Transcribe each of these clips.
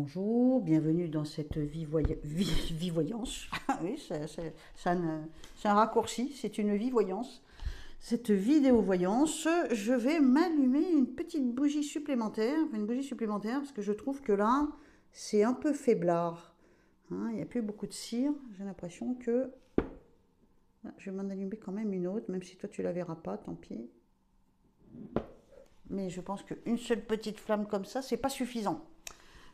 Bonjour, bienvenue dans cette vie-voyance. Oui, c'est un raccourci, c'est une vie-voyance. Cette vidéo-voyance, je vais m'allumer une petite bougie supplémentaire, parce que je trouve que là, c'est un peu faiblard. Hein, il n'y a plus beaucoup de cire, j'ai l'impression que... Je vais m'en allumer quand même une autre, même si toi tu la verras pas, tant pis. Mais je pense qu'une seule petite flamme comme ça, c'est pas suffisant.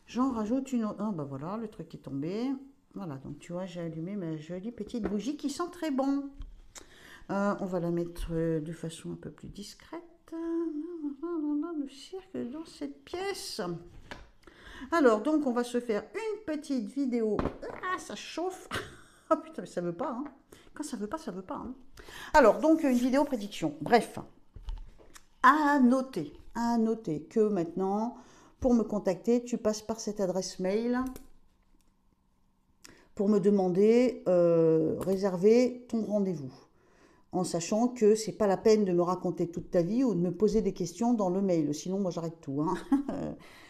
J'en rajoute une autre. Ah bah voilà, le truc est tombé. Voilà, donc tu vois, j'ai allumé ma jolie petite bougie qui sent très bon. On va la mettre de façon un peu plus discrète. Le cirque dans cette pièce. Alors, donc, on va se faire une petite vidéo. Ah, ça chauffe. Oh putain, mais ça veut pas, hein. Quand ça veut pas, ça veut pas, hein. Alors, donc, une vidéo prédiction. Bref, à noter que maintenant, pour me contacter, tu passes par cette adresse mail pour me demander réserver ton rendez-vous, en sachant que c'est pas la peine de me raconter toute ta vie ou de me poser des questions dans le mail, sinon moi j'arrête tout, hein.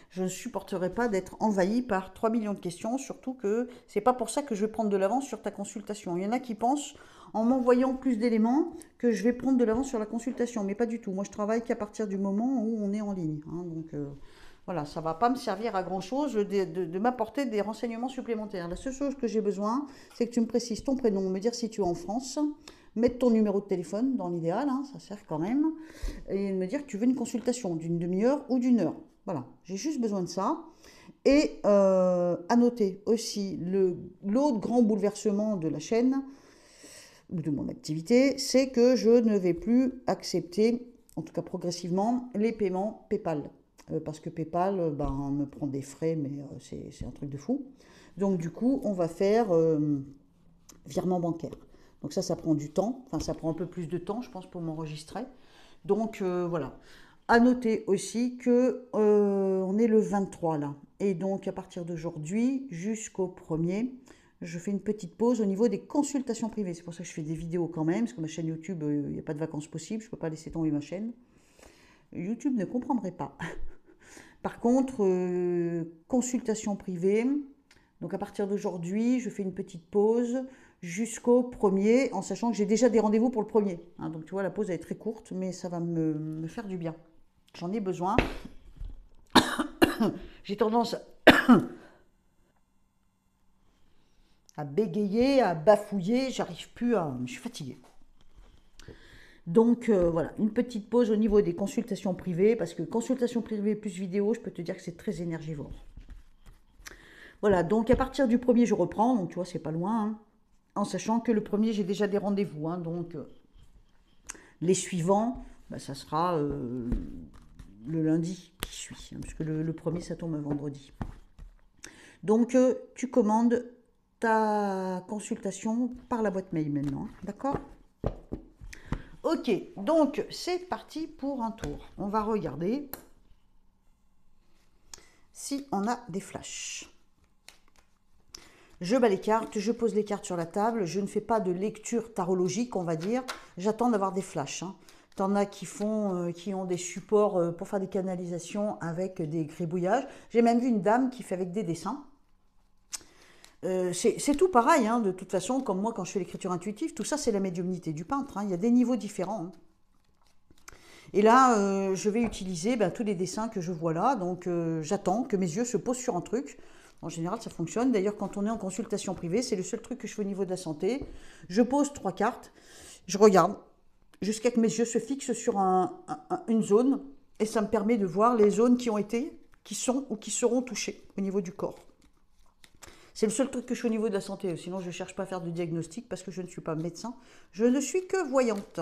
Je ne supporterai pas d'être envahie par 3 millions de questions, surtout que c'est pas pour ça que je vais prendre de l'avance sur ta consultation. Il y en a qui pensent, en m'envoyant plus d'éléments, que je vais prendre de l'avance sur la consultation, mais pas du tout. Moi je travaille qu'à partir du moment où on est en ligne, hein, donc voilà, ça ne va pas me servir à grand chose de m'apporter des renseignements supplémentaires. La seule chose que j'ai besoin, c'est que tu me précises ton prénom, me dire si tu es en France, mettre ton numéro de téléphone dans l'idéal, hein, ça sert quand même, et me dire que tu veux une consultation d'une demi-heure ou d'une heure. Voilà, j'ai juste besoin de ça. Et à noter aussi, l'autre grand bouleversement de la chaîne, ou de mon activité, c'est que je ne vais plus accepter, en tout cas progressivement, les paiements PayPal. Parce que PayPal me prend des frais, mais c'est un truc de fou. Donc du coup, on va faire virement bancaire. Donc ça prend du temps, enfin ça prend un peu plus de temps, je pense, pour m'enregistrer. Donc voilà. À noter aussi que on est le 23 là. Et donc à partir d'aujourd'hui jusqu'au 1er, je fais une petite pause au niveau des consultations privées. C'est pour ça que je fais des vidéos quand même, parce que ma chaîne YouTube, il n'y a pas de vacances possibles, je ne peux pas laisser tomber ma chaîne. YouTube ne comprendrait pas. Par contre, consultation privée, donc à partir d'aujourd'hui, je fais une petite pause jusqu'au 1er, en sachant que j'ai déjà des rendez-vous pour le 1er. Hein, donc tu vois, la pause elle est très courte, mais ça va me faire du bien. J'en ai besoin. J'ai tendance à bégayer, à bafouiller, j'arrive plus à... Je suis fatiguée. Donc voilà, une petite pause au niveau des consultations privées, parce que consultation privée plus vidéo, je peux te dire que c'est très énergivore. Voilà, donc à partir du 1er, je reprends, donc tu vois, c'est pas loin, hein, en sachant que le 1er, j'ai déjà des rendez-vous, hein, donc les suivants, ça sera le lundi qui suit, hein, puisque le 1er, ça tombe un vendredi. Donc tu commandes ta consultation par la boîte mail maintenant, hein, d'accord ? Ok, donc c'est parti pour un tour. On va regarder si on a des flashs. Je bats les cartes, je pose les cartes sur la table. Je ne fais pas de lecture tarologique, on va dire. J'attends d'avoir des flashs. Hein. T'en as qui ont des supports pour faire des canalisations avec des gribouillages. J'ai même vu une dame qui fait avec des dessins. C'est tout pareil, hein, de toute façon, comme moi quand je fais l'écriture intuitive, tout ça c'est la médiumnité du peintre, hein, il y a des niveaux différents. Hein. Et là, je vais utiliser tous les dessins que je vois là, donc j'attends que mes yeux se posent sur un truc. En général, ça fonctionne. D'ailleurs, quand on est en consultation privée, c'est le seul truc que je fais au niveau de la santé. Je pose 3 cartes, je regarde, jusqu'à que mes yeux se fixent sur une zone, et ça me permet de voir les zones qui ont été, qui sont ou qui seront touchées au niveau du corps. C'est le seul truc que je fais au niveau de la santé. Sinon, je ne cherche pas à faire de diagnostic parce que je ne suis pas médecin. Je ne suis que voyante.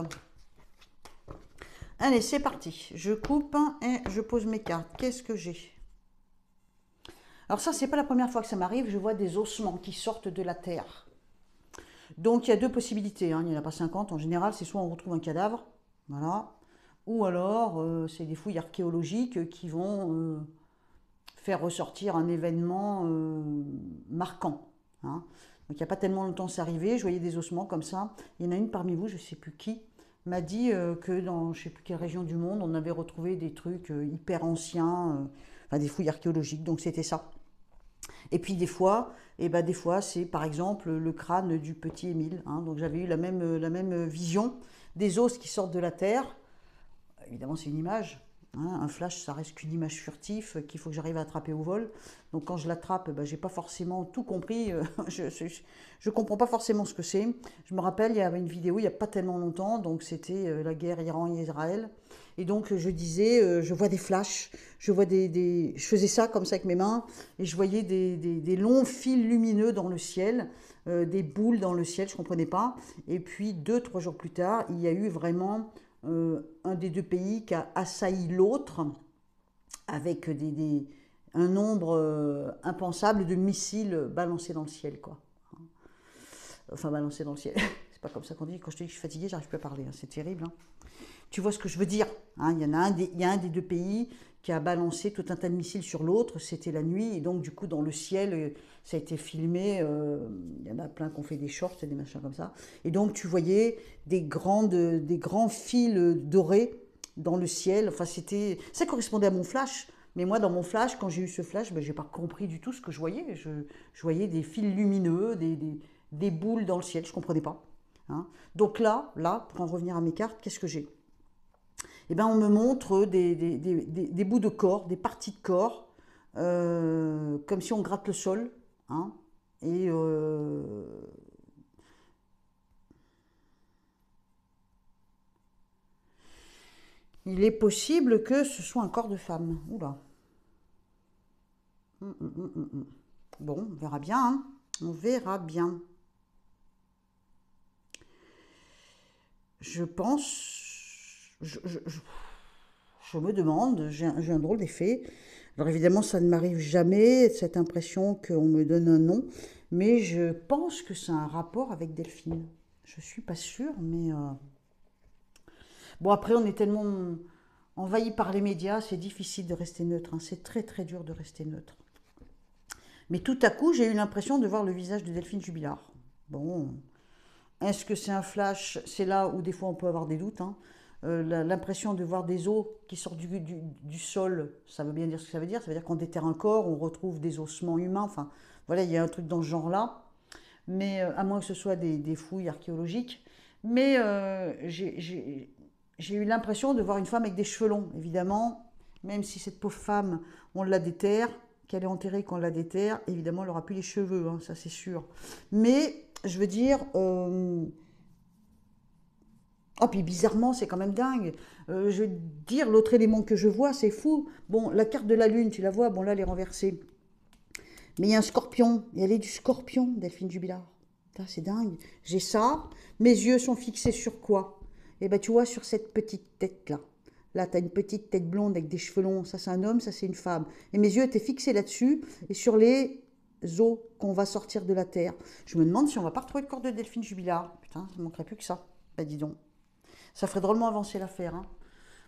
Allez, c'est parti. Je coupe et je pose mes cartes. Qu'est-ce que j'ai? Alors ça, c'est pas la première fois que ça m'arrive. Je vois des ossements qui sortent de la terre. Donc, il y a 2 possibilités. Hein. Il n'y en a pas 50. En général, c'est soit on retrouve un cadavre, voilà, ou alors c'est des fouilles archéologiques qui vont... faire ressortir un événement marquant. Hein. Donc il n'y a pas tellement longtemps c'est arrivé, je voyais des ossements comme ça. Il y en a une parmi vous, je ne sais plus qui, m'a dit que dans je ne sais plus quelle région du monde, on avait retrouvé des trucs hyper anciens, des fouilles archéologiques, donc c'était ça. Et puis des fois c'est par exemple le crâne du petit Émile, hein. Donc j'avais eu la même vision des os qui sortent de la terre. Évidemment, c'est une image, hein. Un flash, ça reste qu'une image furtive qu'il faut que j'arrive à attraper au vol. Donc quand je l'attrape, j'ai pas forcément tout compris. Je comprends pas forcément ce que c'est. Je me rappelle, il y avait une vidéo il n'y a pas tellement longtemps, donc c'était la guerre Iran-Israël. Et donc je disais, je vois des flashs, je faisais ça comme ça avec mes mains, et je voyais des longs fils lumineux dans le ciel, des boules dans le ciel, je comprenais pas. Et puis 2, 3 jours plus tard, il y a eu vraiment un des deux pays qui a assailli l'autre avec un nombre impensable de missiles balancés dans le ciel, quoi. Enfin, balancés dans le ciel. C'est pas comme ça qu'on dit. Quand je te dis que je suis fatiguée, j'arrive plus à parler, hein. C'est terrible, hein. Tu vois ce que je veux dire, hein. Il y a un des deux pays qui a balancé tout un tas de missiles sur l'autre. C'était la nuit. Et donc, du coup, dans le ciel, ça a été filmé. Il y en a plein qui ont fait des shorts et des machins comme ça. Et donc, tu voyais des grands fils dorés dans le ciel. Enfin, ça correspondait à mon flash. Mais moi, dans mon flash, quand j'ai eu ce flash, j'ai pas compris du tout ce que je voyais. Je voyais des fils lumineux, des boules dans le ciel. Je comprenais pas, hein. Donc là, pour en revenir à mes cartes, qu'est-ce que j'ai? Eh ben, on me montre des bouts de corps, des parties de corps, comme si on gratte le sol, hein. Et il est possible que ce soit un corps de femme. Oula. Bon, on verra bien, hein. On verra bien. Je pense, je me demande, j'ai un drôle d'effet. Alors évidemment, ça ne m'arrive jamais, cette impression qu'on me donne un nom, mais je pense que c'est un rapport avec Delphine. Je suis pas sûre, mais bon, après, on est tellement envahi par les médias, c'est difficile de rester neutre, hein. C'est très très dur de rester neutre. Mais tout à coup, j'ai eu l'impression de voir le visage de Delphine Jubilard. Bon, est-ce que c'est un flash? C'est là où des fois on peut avoir des doutes, hein. L'impression de voir des os qui sortent du sol, ça veut bien dire ce que ça veut dire. Ça veut dire qu'on déterre un corps, on retrouve des ossements humains. Enfin, voilà, il y a un truc dans ce genre-là. Mais à moins que ce soit des fouilles archéologiques. Mais j'ai eu l'impression de voir une femme avec des cheveux longs, évidemment. Même si cette pauvre femme, on la déterre, qu'elle est enterrée, qu'on la déterre, évidemment, elle n'aura plus les cheveux, hein, ça c'est sûr. Mais je veux dire, oh, puis bizarrement, c'est quand même dingue. Je veux dire, l'autre élément que je vois, c'est fou. Bon, la carte de la Lune, tu la vois, bon là, elle est renversée. Mais il y a un scorpion, et elle est du scorpion, Delphine Jubilard. C'est dingue. J'ai ça, mes yeux sont fixés sur quoi? Eh ben, tu vois, sur cette petite tête-là. Là, tu as une petite tête blonde avec des cheveux longs. Ça, c'est un homme, ça, c'est une femme. Et mes yeux étaient fixés là-dessus, et sur les os qu'on va sortir de la terre. Je me demande si on va pas retrouver le corps de Delphine Jubilard. Putain, ça manquerait plus que ça. Bah, dis donc. Ça ferait drôlement avancer l'affaire, hein.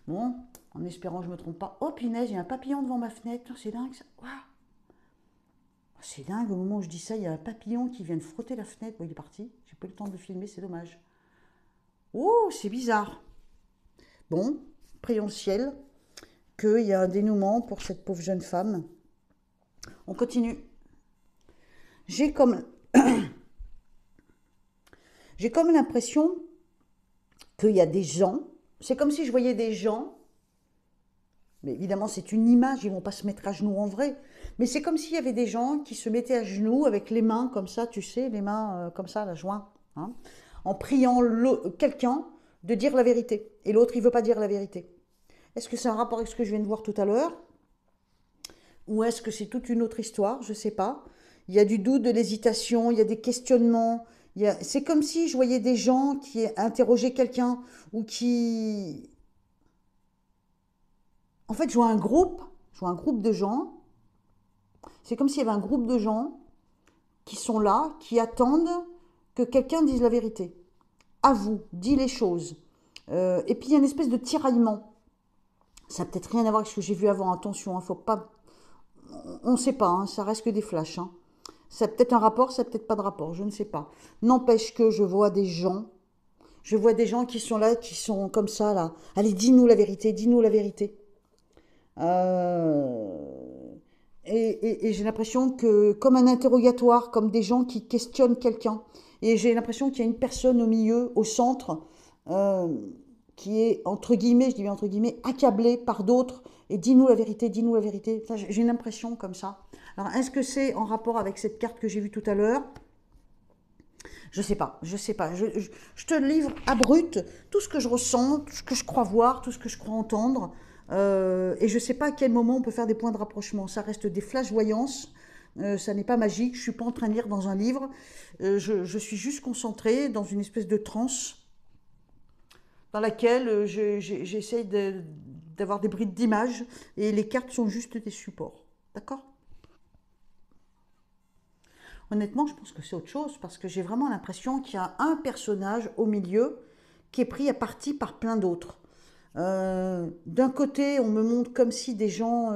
Bon, en espérant que je me trompe pas. Oh, punaise, il y a un papillon devant ma fenêtre. C'est dingue, ça. Waouh. C'est dingue, au moment où je dis ça, il y a un papillon qui vient de frotter la fenêtre. Bon, il est parti. J'ai pas eu le temps de le filmer, c'est dommage. Oh, c'est bizarre. Bon, prions le ciel qu'il y a un dénouement pour cette pauvre jeune femme. On continue. J'ai comme, j'ai comme l'impression qu'il y a des gens. C'est comme si je voyais des gens. Mais évidemment, c'est une image, ils vont pas se mettre à genoux en vrai. Mais c'est comme s'il y avait des gens qui se mettaient à genoux avec les mains comme ça, tu sais, les mains comme ça, la joint, hein, en priant quelqu'un de dire la vérité. Et l'autre, il veut pas dire la vérité. Est-ce que c'est un rapport avec ce que je viens de voir tout à l'heure? Ou est-ce que c'est toute une autre histoire? Je sais pas. Il y a du doute, de l'hésitation, il y a des questionnements. C'est comme si je voyais des gens qui interrogeaient quelqu'un ou qui... En fait, je vois un groupe de gens. C'est comme s'il y avait un groupe de gens qui sont là, qui attendent que quelqu'un dise la vérité. Avoue, dis les choses. Et puis il y a une espèce de tiraillement. Ça n'a peut-être rien à voir avec ce que j'ai vu avant. Attention, hein, faut pas... On ne sait pas, hein, ça reste que des flashs, hein. Ça a peut-être un rapport, ça n'a peut-être pas de rapport, je ne sais pas. N'empêche que je vois des gens qui sont là, qui sont comme ça, là. Allez, dis-nous la vérité, dis-nous la vérité. Euh, Et j'ai l'impression que, comme un interrogatoire, comme des gens qui questionnent quelqu'un. Et j'ai l'impression qu'il y a une personne au milieu, au centre, euh, qui est, entre guillemets, je dis bien entre guillemets, accablée par d'autres. Et dis-nous la vérité, dis-nous la vérité. Enfin, j'ai une impression comme ça. Alors, est-ce que c'est en rapport avec cette carte que j'ai vue tout à l'heure? Je sais pas, je sais pas. Je te livre à brut tout ce que je ressens, tout ce que je crois voir, tout ce que je crois entendre. Et je sais pas à quel moment on peut faire des points de rapprochement. Ça reste des flash-voyances. Ça n'est pas magique. Je suis pas en train de lire dans un livre. Je suis juste concentrée dans une espèce de transe dans laquelle j'essaye d'avoir des brides d'images et les cartes sont juste des supports. D'accord? Honnêtement, je pense que c'est autre chose parce que j'ai vraiment l'impression qu'il y a un personnage au milieu qui est pris à partie par plein d'autres. D'un côté, on me montre comme si des gens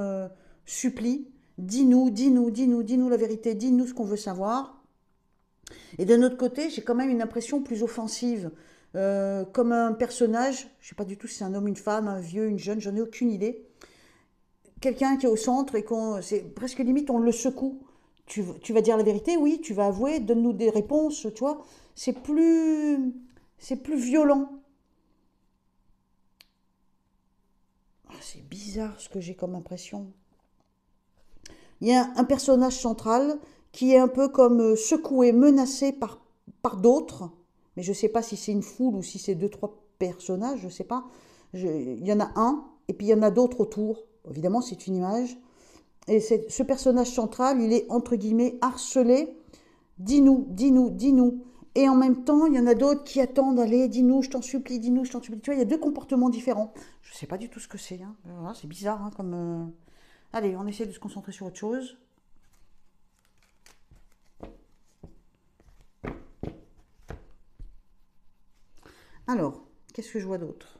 supplient, dis-nous, dis-nous, dis-nous, dis-nous la vérité, dis-nous ce qu'on veut savoir. Et d'un autre côté, j'ai quand même une impression plus offensive, comme un personnage, je ne sais pas du tout si c'est un homme, une femme, un vieux, une jeune, j'en ai aucune idée. Quelqu'un qui est au centre et c'est presque limite, on le secoue. Tu vas dire la vérité, oui, tu vas avouer, donne-nous des réponses, tu vois. C'est plus violent. Ah, c'est bizarre ce que j'ai comme impression. Il y a un personnage central qui est un peu comme secoué, menacé par d'autres, mais je ne sais pas si c'est une foule ou si c'est deux, trois personnages, je ne sais pas. Il y en a un, et puis il y en a d'autres autour. Évidemment, c'est une image. Et ce personnage central, il est entre guillemets harcelé. Dis-nous, dis-nous, dis-nous. Et en même temps, il y en a d'autres qui attendent, allez, dis-nous, je t'en supplie, dis-nous, je t'en supplie. Tu vois, il y a deux comportements différents. Je ne sais pas du tout ce que c'est. Hein. Voilà, c'est bizarre hein, comme... Allez, on essaie de se concentrer sur autre chose. Alors, qu'est-ce que je vois d'autre?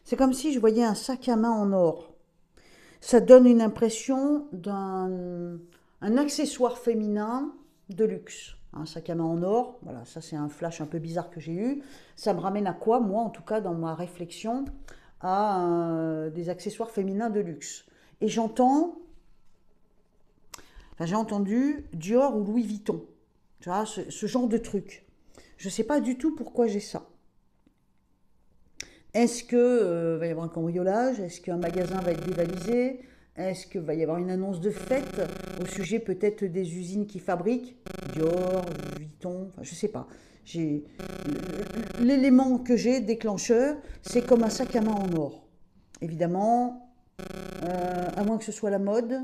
C'est comme si je voyais un sac à main en or. Ça donne une impression d'un un accessoire féminin de luxe. Un sac à main en or, voilà, ça c'est un flash un peu bizarre que j'ai eu. Ça me ramène à quoi, moi en tout cas dans ma réflexion, à des accessoires féminins de luxe. Et j'ai entendu Dior ou Louis Vuitton, tu vois, ce genre de truc. Je ne sais pas du tout pourquoi j'ai ça. Est-ce que va y avoir un cambriolage? Est-ce qu'un magasin va être dévalisé? Est-ce qu'il va y avoir une annonce de fête au sujet peut-être des usines qui fabriquent Dior, Vuitton, enfin, je sais pas. J'ai l'élément que j'ai déclencheur, c'est comme un sac à main en or. Évidemment, à moins que ce soit la mode,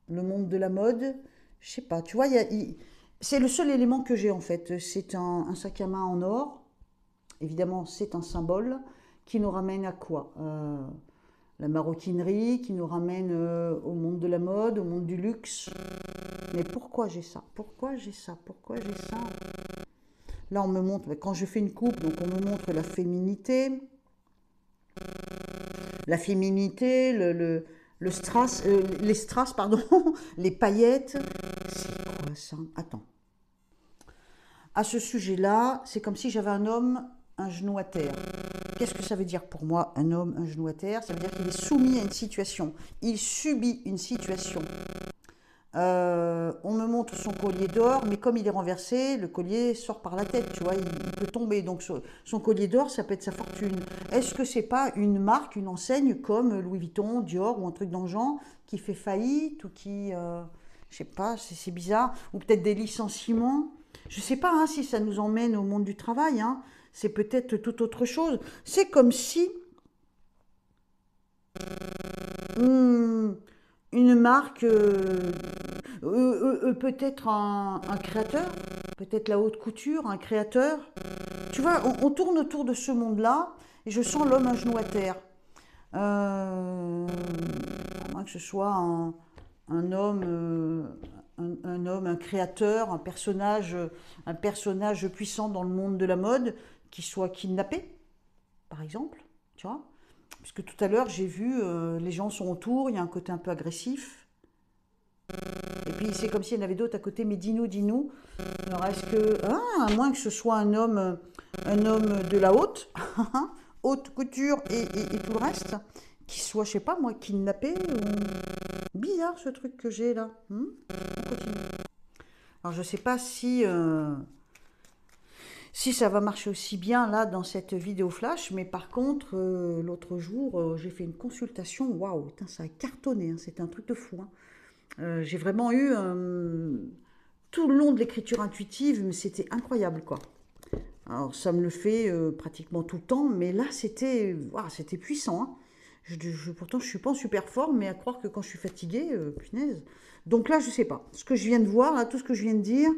le monde de la mode, je sais pas. Tu vois, c'est le seul élément que j'ai en fait. C'est un sac à main en or. Évidemment, c'est un symbole qui nous ramène à quoi? La maroquinerie, qui nous ramène au monde de la mode, au monde du luxe. Mais pourquoi j'ai ça? Pourquoi j'ai ça? Pourquoi j'ai ça? Là, on me montre, quand je fais une coupe, donc on me montre la féminité, le strass, les strass, pardon, les paillettes. C'est quoi ça? Attends. À ce sujet-là, c'est comme si j'avais un homme, un genou à terre. Qu'est-ce que ça veut dire pour moi, un homme, un genou à terre? Ça veut dire qu'il est soumis à une situation. Il subit une situation. On me montre son collier d'or, mais comme il est renversé, le collier sort par la tête, tu vois, il peut tomber. Donc son collier d'or, ça peut être sa fortune. Est-ce que c'est pas une marque, une enseigne comme Louis Vuitton, Dior ou un truc dans le genre qui fait faillite ou qui, je sais pas, c'est bizarre, ou peut-être des licenciements. Je sais pas hein, si ça nous emmène au monde du travail. Hein. C'est peut-être tout autre chose. C'est comme si hmm, une marque, peut-être un créateur, peut-être la haute couture, un créateur. Tu vois, on tourne autour de ce monde-là et je sens l'homme un genou à terre. À moins que ce soit un homme, un homme, un créateur, un personnage puissant dans le monde de la mode qui soit kidnappé, par exemple, tu vois. Parce que tout à l'heure, j'ai vu, les gens sont autour, il y a un côté un peu agressif. Et puis c'est comme s'il y en avait d'autres à côté, mais dis-nous, dis-nous. Alors est-ce que, ah, à moins que ce soit un homme de la haute, haute couture et tout le reste, qui soit, je sais pas moi, kidnappé ou... Bizarre ce truc que j'ai là. On continue. Alors je sais pas si ça va marcher aussi bien là dans cette vidéo flash, mais par contre, l'autre jour, j'ai fait une consultation, waouh, putain, ça a cartonné, hein, c'était un truc de fou, hein. J'ai vraiment eu tout le long de l'écriture intuitive, mais c'était incroyable quoi. Alors ça me le fait pratiquement tout le temps, mais là c'était waouh, c'était puissant, hein. Pourtant je suis pas en super forme, mais à croire que quand je suis fatiguée, punaise. Donc là je sais pas. Ce que je viens de voir, là, tout ce que je viens de dire,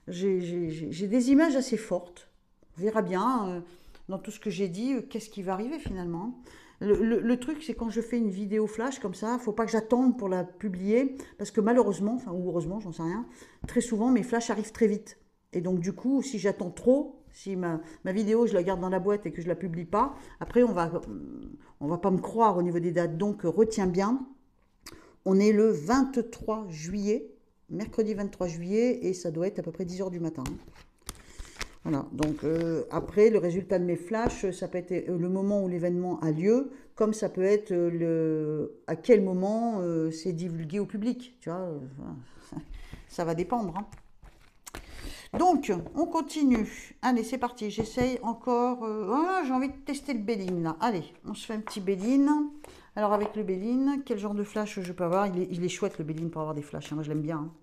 j'ai des images assez fortes. On verra bien dans tout ce que j'ai dit, qu'est-ce qui va arriver finalement. Le truc, c'est quand je fais une vidéo flash comme ça, il ne faut pas que j'attende pour la publier, parce que malheureusement, enfin ou heureusement, j'en sais rien, très souvent mes flashs arrivent très vite. Et donc du coup, si j'attends trop, si ma vidéo, je la garde dans la boîte et que je ne la publie pas, après on va pas me croire au niveau des dates. Donc retiens bien, on est le 23 juillet, mercredi 23 juillet, et ça doit être à peu près 10 heures du matin. Voilà, donc après, le résultat de mes flashs, ça peut être le moment où l'événement a lieu, comme ça peut être à quel moment c'est divulgué au public, tu vois, ça va dépendre, hein. Donc, on continue. Allez, c'est parti, j'essaye encore, voilà, j'ai envie de tester le Béline, là. Allez, on se fait un petit Béline. Alors, avec le Béline, quel genre de flash je peux avoir? Il est chouette, le Béline, pour avoir des flashs, hein. Moi, je l'aime bien, hein.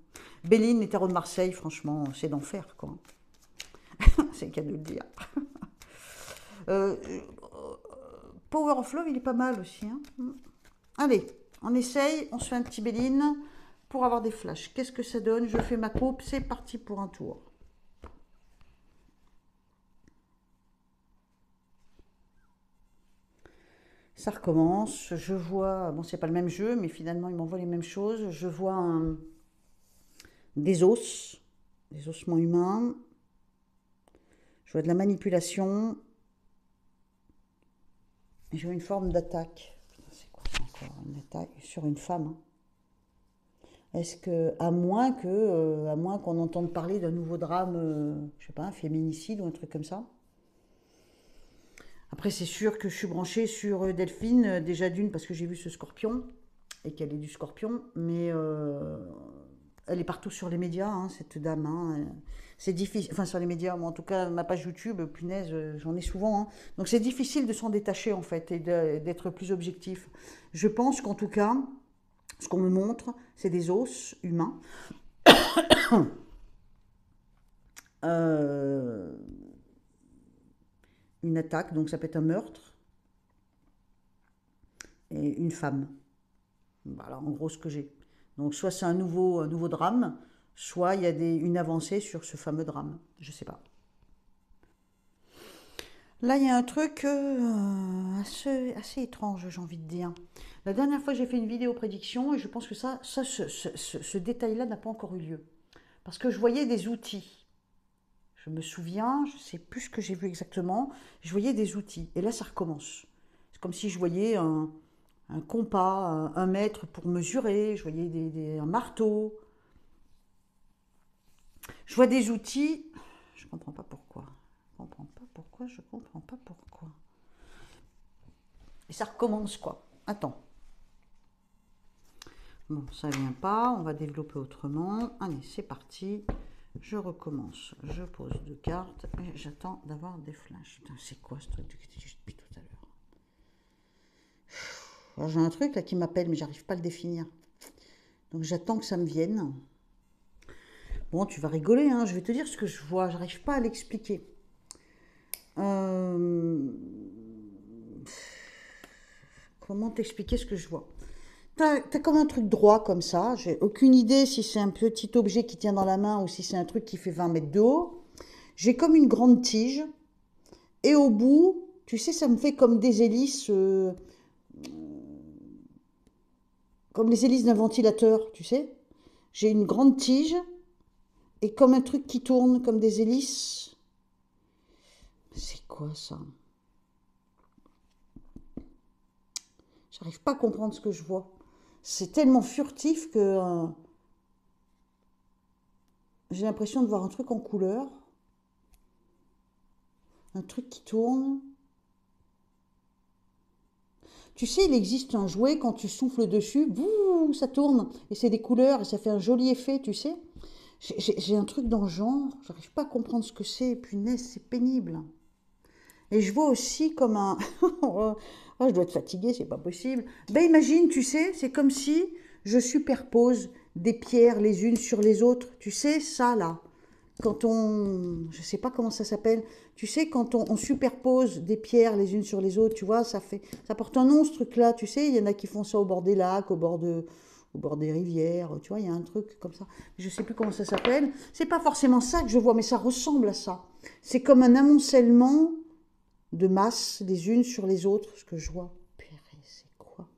Béline, les tarots de Marseille, franchement, c'est d'enfer, quoi. C'est le cas de le dire. Euh, Power of Love, il est pas mal aussi, hein. Allez, on essaye, on se fait un petit Béline pour avoir des flashs. Qu'est-ce que ça donne? Je fais ma coupe, c'est parti pour un tour. Ça recommence, je vois, bon c'est pas le même jeu, mais finalement il m'envoie les mêmes choses. Je vois des ossements humains, je vois de la manipulation, et je vois une forme d'attaque. C'est quoi ça encore? Une attaque sur une femme, hein. Est-ce que, à moins qu'on entende parler d'un nouveau drame, je sais pas, un féminicide ou un truc comme ça. Après, c'est sûr que je suis branchée sur Delphine, déjà d'une parce que j'ai vu ce scorpion et qu'elle est du scorpion, mais elle est partout sur les médias, hein, cette dame, hein. C'est difficile, enfin sur les médias, moi en tout cas, ma page YouTube, punaise, j'en ai souvent, hein. Donc c'est difficile de s'en détacher en fait et d'être plus objectif. Je pense qu'en tout cas, ce qu'on me montre, c'est des os humains. Euh, une attaque, donc ça peut être un meurtre, et une femme. Voilà, en gros, ce que j'ai. Donc, soit c'est un nouveau drame, soit il y a une avancée sur ce fameux drame. Je sais pas. Là, il y a un truc assez étrange, j'ai envie de dire. La dernière fois, j'ai fait une vidéo prédiction et je pense que ce détail-là n'a pas encore eu lieu. Parce que je voyais des outils. Je me souviens, je ne sais plus ce que j'ai vu exactement. Je voyais des outils. Et là, ça recommence. C'est comme si je voyais un compas, un mètre pour mesurer. Je voyais un marteau. Je vois des outils. Je ne comprends pas pourquoi. Je comprends pas pourquoi. Et ça recommence quoi. Attends. Bon, ça vient pas. On va développer autrement. Allez, c'est parti. Je recommence. Je pose 2 cartes et j'attends d'avoir des flashs. Putain, c'est quoi ce truc depuis tout à l'heure? Alors, j'ai un truc là qui m'appelle, mais j'arrive pas à le définir. Donc j'attends que ça me vienne. Bon, tu vas rigoler, hein. Je vais te dire ce que je vois. J'arrive pas à l'expliquer. Comment t'expliquer ce que je vois? T'as comme un truc droit comme ça. J'ai aucune idée si c'est un petit objet qui tient dans la main ou si c'est un truc qui fait 20 mètres de haut. J'ai comme une grande tige. Et au bout, tu sais, ça me fait comme des hélices, comme les hélices d'un ventilateur, tu sais. J'ai une grande tige et comme un truc qui tourne, comme des hélices. C'est quoi ça? J'arrive pas à comprendre ce que je vois. C'est tellement furtif que j'ai l'impression de voir un truc en couleur. Un truc qui tourne. Tu sais, il existe un jouet, quand tu souffles dessus, bouh, ça tourne. Et c'est des couleurs et ça fait un joli effet, tu sais. J'ai un truc dans le genre, j'arrive pas à comprendre ce que c'est. Punaise, c'est pénible. Et je vois aussi comme un... Oh, je dois être fatiguée, c'est pas possible. Ben imagine, tu sais, c'est comme si je superpose des pierres les unes sur les autres. Tu sais, ça là. Quand on... Je sais pas comment ça s'appelle. Tu sais, quand on superpose des pierres les unes sur les autres, tu vois, ça fait... Ça porte un nom, ce truc-là. Tu sais, il y en a qui font ça au bord des lacs, au bord des rivières. Tu vois, il y a un truc comme ça. Je sais plus comment ça s'appelle. C'est pas forcément ça que je vois, mais ça ressemble à ça. C'est comme un amoncellement de masse les unes sur les autres, ce que je vois. Purée, c'est quoi?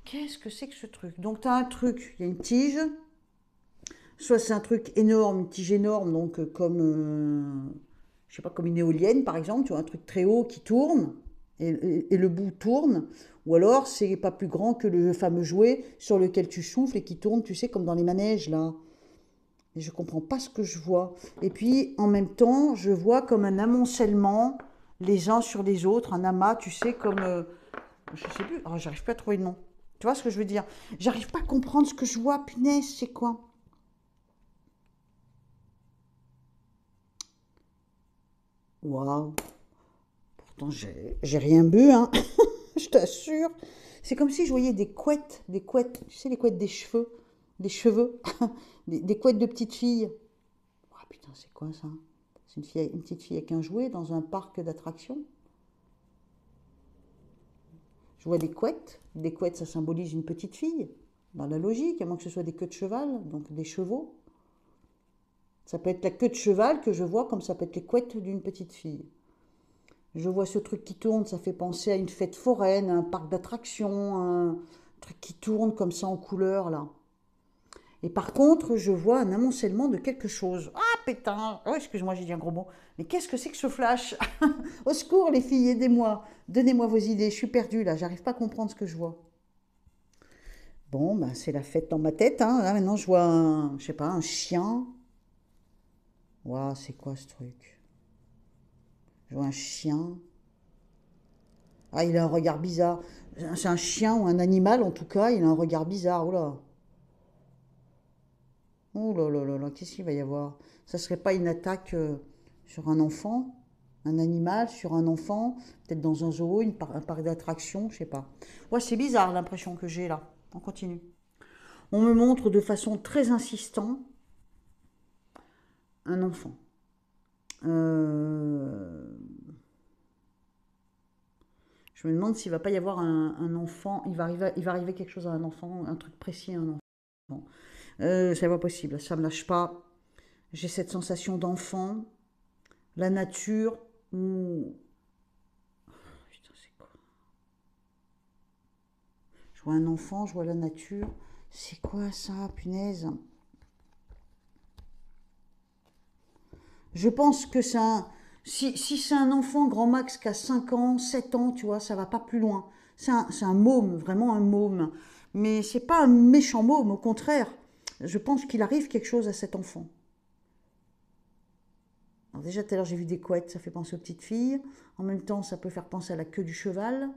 Qu'est-ce que c'est que ce truc? Donc tu as un truc, il y a une tige, soit c'est un truc énorme, une tige énorme, donc comme, je sais pas, comme une éolienne par exemple, tu vois, un truc très haut qui tourne, et le bout tourne, ou alors c'est pas plus grand que le fameux jouet sur lequel tu souffles et qui tourne, tu sais, comme dans les manèges là. Et je comprends pas ce que je vois. Et puis, en même temps, je vois comme un amoncellement les uns sur les autres, un amas, tu sais, comme... je sais plus, oh, j'arrive plus à trouver le nom. Tu vois ce que je veux dire? J'arrive pas à comprendre ce que je vois, punaise, c'est quoi? Waouh, pourtant j'ai rien bu, hein, je t'assure. C'est comme si je voyais des couettes, tu sais, les couettes des cheveux, des couettes de petites filles. Oh putain, c'est quoi ça? C'est une petite fille avec un jouet dans un parc d'attractions. Je vois des couettes. Des couettes, ça symbolise une petite fille. Dans la logique, à moins que ce soit des queues de cheval, donc des chevaux. Ça peut être la queue de cheval que je vois, comme ça peut être les couettes d'une petite fille. Je vois ce truc qui tourne, ça fait penser à une fête foraine, un parc d'attractions, un truc qui tourne comme ça en couleur, là. Et par contre, je vois un amoncellement de quelque chose. Ah, pétain! Oh, excuse-moi, j'ai dit un gros mot. Mais qu'est-ce que c'est que ce flash? Au secours, les filles, aidez-moi. Donnez-moi vos idées. Je suis perdue, là. J'arrive pas à comprendre ce que je vois. Bon, ben, c'est la fête dans ma tête, hein. Là, maintenant, je vois un, je sais pas, un chien. Waouh, c'est quoi ce truc? Je vois un chien. Ah, il a un regard bizarre. C'est un chien ou un animal, en tout cas. Il a un regard bizarre. Oh là. Oh là là là là, qu'est-ce qu'il va y avoir? Ça serait pas une attaque sur un enfant? Un animal sur un enfant? Peut-être dans un zoo, un parc d'attractions, je sais pas. Ouais, c'est bizarre l'impression que j'ai là. On continue. On me montre de façon très insistante un enfant. Euh, Je me demande s'il va pas y avoir un enfant. Il va arriver quelque chose à un enfant, un truc précis à un enfant. C'est pas possible, ça me lâche pas. J'ai cette sensation d'enfant, la nature, ou... Putain, c'est quoi? Je vois un enfant, je vois la nature. C'est quoi ça, punaise? Je pense que c'est un... Si c'est un enfant grand max qui a 5 ans, 7 ans, tu vois, ça va pas plus loin. C'est un môme, vraiment un môme. Mais c'est pas un méchant môme, au contraire. Je pense qu'il arrive quelque chose à cet enfant. Alors déjà, tout à l'heure, j'ai vu des couettes, ça fait penser aux petites filles. En même temps, ça peut faire penser à la queue du cheval.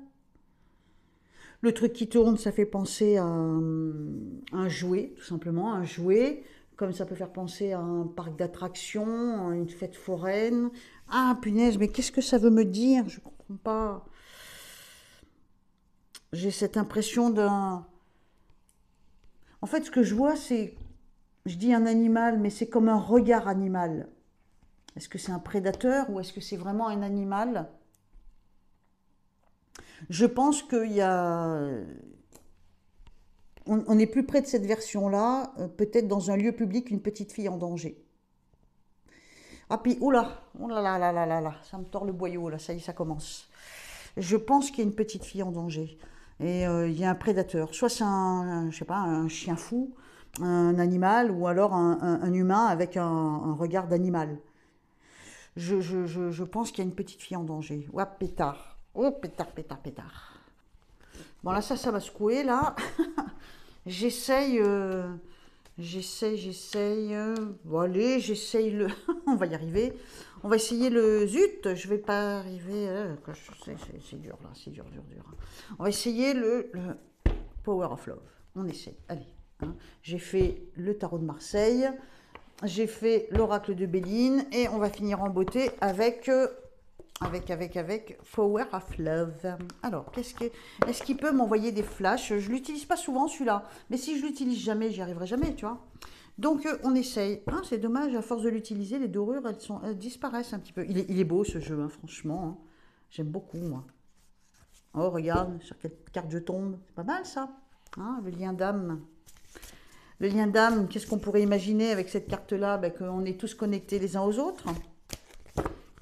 Le truc qui tourne, ça fait penser à un jouet, tout simplement, un jouet. Comme ça peut faire penser à un parc d'attractions, à une fête foraine. Ah, punaise, mais qu'est-ce que ça veut me dire? Je comprends pas. J'ai cette impression d'un... En fait, ce que je vois, c'est... Je dis un animal, mais c'est comme un regard animal. Est-ce que c'est un prédateur ou est-ce que c'est vraiment un animal? Je pense qu'il y a... On est plus près de cette version-là, peut-être dans un lieu public, une petite fille en danger. Ah puis, oula, oh là là là là là là, ça me tord le boyau, là, ça y est, ça commence. Je pense qu'il y a une petite fille en danger. Et il y a un prédateur. Soit c'est je sais pas, un chien fou, un animal, ou alors un humain avec un regard d'animal. Je pense qu'il y a une petite fille en danger. Ouah, pétard. Oh, pétard, pétard, pétard. Bon, là, ça va secouer, là. J'essaye J'essaye. Bon, allez, j'essaye le... On va y arriver. On va essayer le... Zut, je vais pas arriver... c'est dur, là. C'est dur, dur, dur. On va essayer le Power of Love. On essaye. Allez. Hein. J'ai fait le tarot de Marseille. J'ai fait l'oracle de Béline. Et on va finir en beauté avec... avec Power of Love. Alors, est-ce qu'il peut m'envoyer des flashs? Je l'utilise pas souvent celui-là, mais si je l'utilise jamais, j'y arriverai jamais, tu vois. Donc, on essaye. Hein, c'est dommage, à force de l'utiliser, les dorures, elles disparaissent un petit peu. Il est beau ce jeu, hein, franchement. Hein. J'aime beaucoup, moi. Oh, regarde, sur quelle carte je tombe. C'est pas mal, ça. Hein, le lien d'âme. Le lien d'âme, qu'est-ce qu'on pourrait imaginer avec cette carte-là? Ben, qu'on est tous connectés les uns aux autres.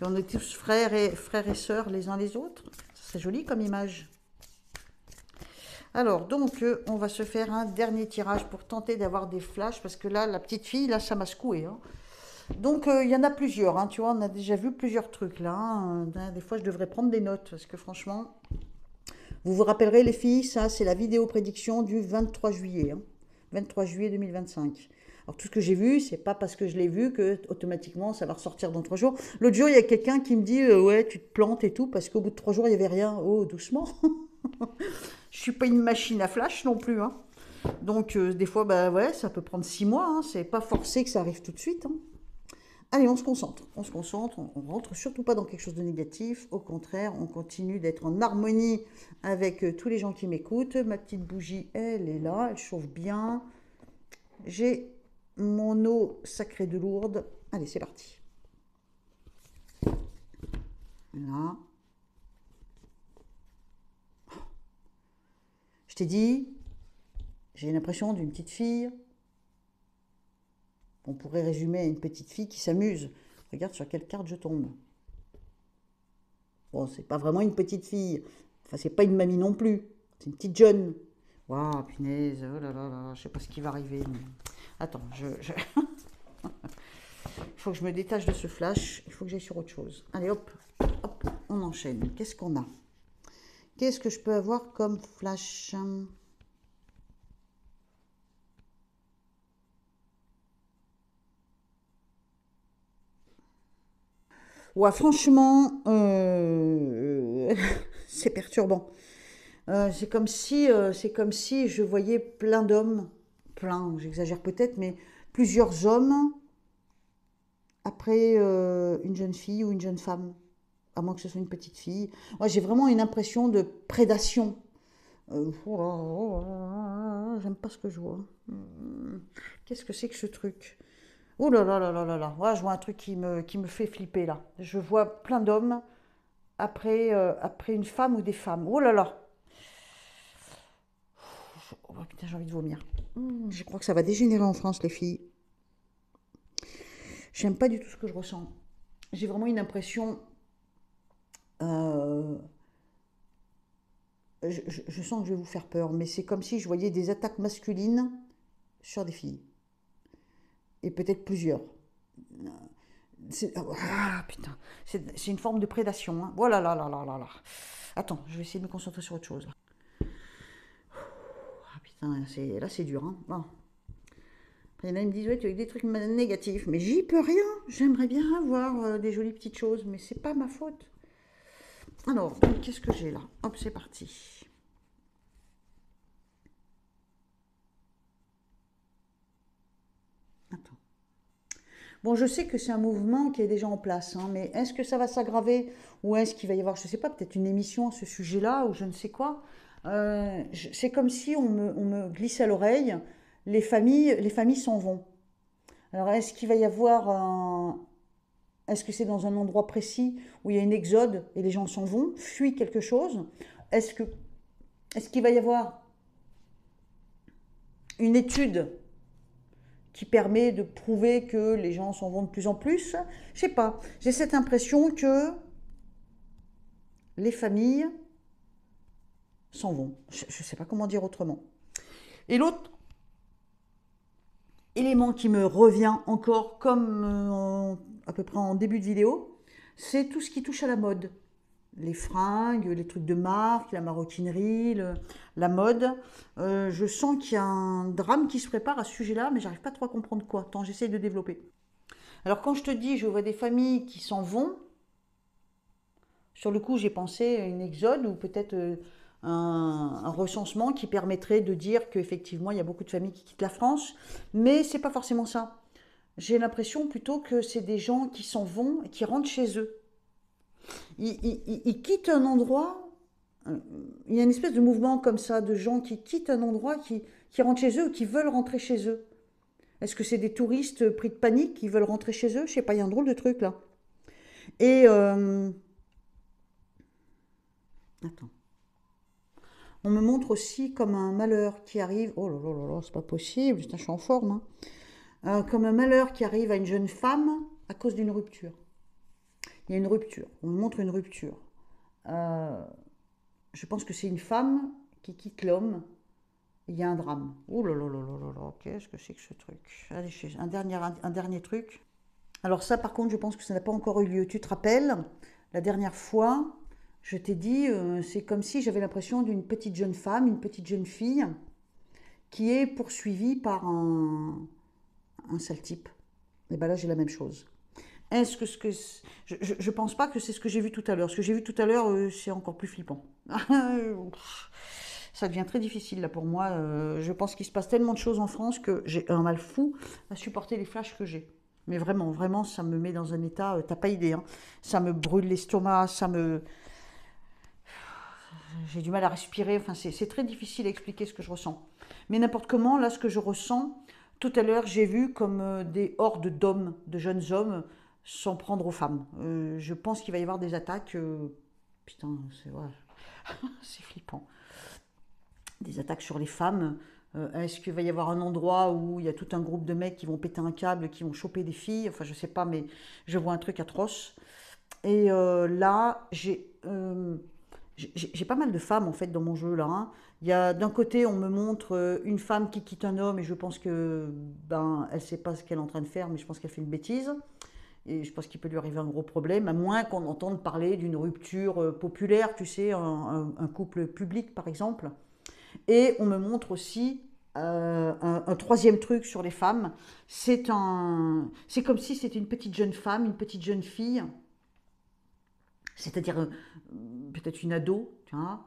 On est tous frères et sœurs les uns les autres. C'est joli comme image. Alors, donc, on va se faire un dernier tirage pour tenter d'avoir des flashs. Parce que là, la petite fille, là, ça m'a secoué. Hein. Donc, il y en a plusieurs. Hein, tu vois, on a déjà vu plusieurs trucs là. Hein. Des fois, je devrais prendre des notes. Parce que franchement, vous vous rappellerez les filles, ça, c'est la vidéo prédiction du 23 juillet. Hein, 23 juillet 2025. Alors, tout ce que j'ai vu, c'est pas parce que je l'ai vu que automatiquement ça va ressortir dans 3 jours. L'autre jour, il y a quelqu'un qui me dit ouais, tu te plantes et tout, parce qu'au bout de 3 jours, il n'y avait rien. Oh, doucement. Je suis pas une machine à flash non plus. Hein. Donc, des fois, bah ouais, ça peut prendre 6 mois. Hein. C'est pas forcé que ça arrive tout de suite. Hein. Allez, on se concentre. On se concentre. On rentre surtout pas dans quelque chose de négatif. Au contraire, on continue d'être en harmonie avec tous les gens qui m'écoutent. Ma petite bougie, elle est là. Elle chauffe bien. J'ai mon eau sacrée de Lourdes. Allez, c'est parti. Là. Je t'ai dit, j'ai l'impression d'une petite fille. On pourrait résumer à une petite fille qui s'amuse. Regarde sur quelle carte je tombe. Bon, c'est pas vraiment une petite fille. Enfin, c'est pas une mamie non plus. C'est une petite jeune. Waouh, punaise. Oh là là là. Je sais pas ce qui va arriver. Mais... Attends, il faut que je me détache de ce flash. Il faut que j'aille sur autre chose. Allez, hop, hop, on enchaîne. Qu'est-ce qu'on a? Qu'est-ce que je peux avoir comme flash? Ouais, franchement, c'est perturbant. C'est comme si je voyais plein d'hommes, plein, j'exagère peut-être, mais plusieurs hommes après une jeune fille ou une jeune femme, à moins que ce soit une petite fille. Moi, j'ai vraiment une impression de prédation. J'aime pas ce que je vois. Qu'est-ce que c'est que ce truc? Oh là là là là là là. Ouais, je vois un truc qui me fait flipper là. Je vois plein d'hommes après une femme ou des femmes. Oh là là. Oh putain, j'ai envie de vomir. Je crois que ça va dégénérer en France, les filles. J'aime pas du tout ce que je ressens. J'ai vraiment une impression... je sens que je vais vous faire peur, mais c'est comme si je voyais des attaques masculines sur des filles. Et peut-être plusieurs. Ah putain, c'est une forme de prédation. Hein. Voilà, là, là, là, là, là. Attends, je vais essayer de me concentrer sur autre chose. Ah putain, là c'est dur. Hein. Bon. Après, il y en a qui me disent, ouais, tu as des trucs négatifs. Mais j'y peux rien. J'aimerais bien avoir des jolies petites choses, mais c'est pas ma faute. Alors, qu'est-ce que j'ai là? Hop, c'est parti. Attends. Bon, je sais que c'est un mouvement qui est déjà en place, hein, mais est-ce que ça va s'aggraver ou est-ce qu'il va y avoir, je ne sais pas, peut-être une émission à ce sujet-là ou je ne sais quoi. C'est comme si on me glisse à l'oreille, les familles s'en vont. Alors, est-ce qu'il va y avoir est-ce que c'est dans un endroit précis où il y a une exode et les gens s'en vont, fuient quelque chose? Est-ce qu'il va y avoir une étude qui permet de prouver que les gens s'en vont de plus en plus? Je sais pas. J'ai cette impression que les familles s'en vont. Je ne sais pas comment dire autrement. Et l'autre élément qui me revient encore, comme à peu près en début de vidéo, c'est tout ce qui touche à la mode. les fringues, les trucs de marque, la maroquinerie, la mode. Je sens qu'il y a un drame qui se prépare à ce sujet-là, mais j'arrive pas trop à comprendre quoi, tant j'essaie de développer. Alors quand je te dis, je vois des familles qui s'en vont, sur le coup j'ai pensé à une exode ou peut-être un recensement qui permettrait de dire qu'effectivement il y a beaucoup de familles qui quittent la France, mais c'est pas forcément ça. J'ai l'impression plutôt que c'est des gens qui s'en vont et qui rentrent chez eux. Ils quittent un endroit, il y a une espèce de mouvement comme ça, de gens qui quittent un endroit, qui rentrent chez eux ou qui veulent rentrer chez eux. Est-ce que c'est des touristes pris de panique qui veulent rentrer chez eux? Je sais pas, il y a un drôle de truc là. Et attends. On me montre aussi comme un malheur qui arrive. Oh là là là là, c'est pas possible, putain, je suis en forme. Hein. Comme un malheur qui arrive à une jeune femme à cause d'une rupture. Il y a une rupture. On me montre une rupture. Euh, je pense que c'est une femme qui quitte l'homme. Il y a un drame. Oh là là là là là là, qu'est-ce que c'est que ce truc? Allez, un dernier truc. Alors ça, par contre, je pense que ça n'a pas encore eu lieu. Tu te rappelles, la dernière fois, je t'ai dit, c'est comme si j'avais l'impression d'une petite jeune femme, une petite jeune fille, qui est poursuivie par un sale type. Et bien là, j'ai la même chose. Est-ce que ce que je pense pas que c'est ce que j'ai vu tout à l'heure. Ce que j'ai vu tout à l'heure, c'est encore plus flippant. Ça devient très difficile là pour moi. Je pense qu'il se passe tellement de choses en France que j'ai un mal fou à supporter les flashs que j'ai. Mais vraiment, vraiment, ça me met dans un état, t'as pas idée, hein. Ça me brûle l'estomac, j'ai du mal à respirer. Enfin, c'est très difficile à expliquer ce que je ressens. Mais n'importe comment, là, ce que je ressens, tout à l'heure, j'ai vu comme des hordes d'hommes, de jeunes hommes, s'en prendre aux femmes. Je pense qu'il va y avoir des attaques. Putain, c'est ouais, c'est flippant. Des attaques sur les femmes. Est-ce qu'il va y avoir un endroit où il y a tout un groupe de mecs qui vont péter un câble, qui vont choper des filles? Enfin, je sais pas, mais je vois un truc atroce. Et là, j'ai pas mal de femmes en fait dans mon jeu là. Hein. Il y a d'un côté, on me montre une femme qui quitte un homme et je pense que ben elle sait pas ce qu'elle est en train de faire, mais je pense qu'elle fait une bêtise. Et je pense qu'il peut lui arriver un gros problème, à moins qu'on entende parler d'une rupture populaire, tu sais, un couple public par exemple. Et on me montre aussi un troisième truc sur les femmes. C'est comme si c'était une petite jeune femme, une petite jeune fille, c'est-à-dire peut-être une ado, tu vois,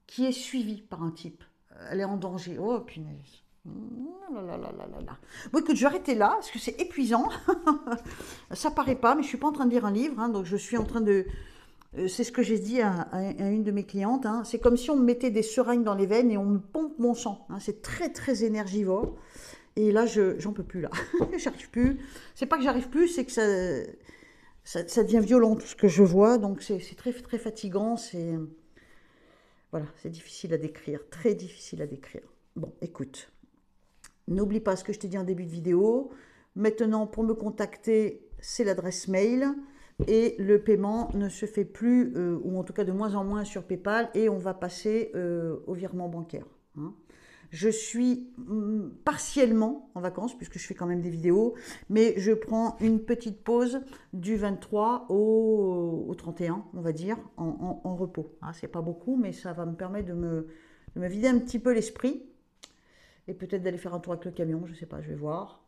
qui est suivie par un type. Elle est en danger. Oh punaise. Là, là, là, là, là, là. Bon, écoute, je vais arrêter là, parce que c'est épuisant. Ça paraît pas, mais je suis pas en train de lire un livre, hein, donc je suis en train de... c'est ce que j'ai dit à une de mes clientes, hein, c'est comme si on me mettait des seringues dans les veines et on me pompe mon sang. Hein, c'est très, très énergivore. Et là, j'en peux plus, là. J'arrive plus. C'est pas que j'arrive plus, c'est que ça devient violent, tout ce que je vois. Donc, c'est très, très fatigant. Voilà, c'est difficile à décrire. Très difficile à décrire. Bon, écoute. N'oublie pas ce que je t'ai dit en début de vidéo. Maintenant, pour me contacter, c'est l'adresse mail. Et le paiement ne se fait plus, ou en tout cas de moins en moins sur PayPal. Et on va passer au virement bancaire. Hein. Je suis partiellement en vacances, puisque je fais quand même des vidéos. Mais je prends une petite pause du 23 au 31, on va dire, en repos. Hein, c'est pas beaucoup, mais ça va me permettre de me vider un petit peu l'esprit. Et peut-être d'aller faire un tour avec le camion, je ne sais pas, je vais voir.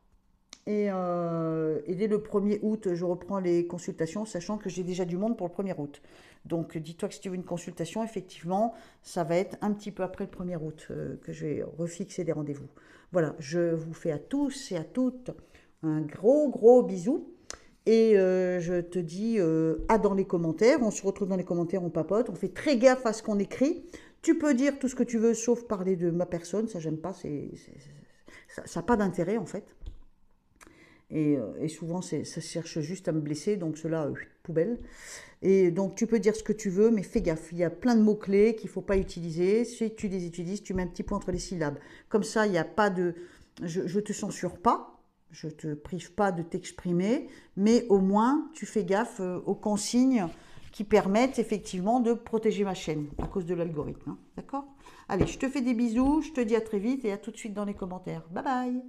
Et dès le 1er août, je reprends les consultations, sachant que j'ai déjà du monde pour le 1er août. Donc dis-toi que si tu veux une consultation, effectivement, ça va être un petit peu après le 1er août que je vais refixer des rendez-vous. Voilà, je vous fais à tous et à toutes un gros, gros bisou. Et je te dis à dans les commentaires. On se retrouve dans les commentaires, on papote. On fait très gaffe à ce qu'on écrit. Tu peux dire tout ce que tu veux, sauf parler de ma personne. Ça, j'aime pas. Ça n'a pas d'intérêt, en fait. Et souvent, ça cherche juste à me blesser. Donc, cela, poubelle. Et donc, tu peux dire ce que tu veux, mais fais gaffe. Il y a plein de mots-clés qu'il ne faut pas utiliser. Si tu les utilises, tu mets un petit point entre les syllabes. Comme ça, il n'y a pas de... Je ne te censure pas. Je ne te prive pas de t'exprimer. Mais au moins, tu fais gaffe aux consignes qui permettent effectivement de protéger ma chaîne à cause de l'algorithme. Hein, d'accord? Allez, je te fais des bisous, je te dis à très vite et à tout de suite dans les commentaires. Bye bye!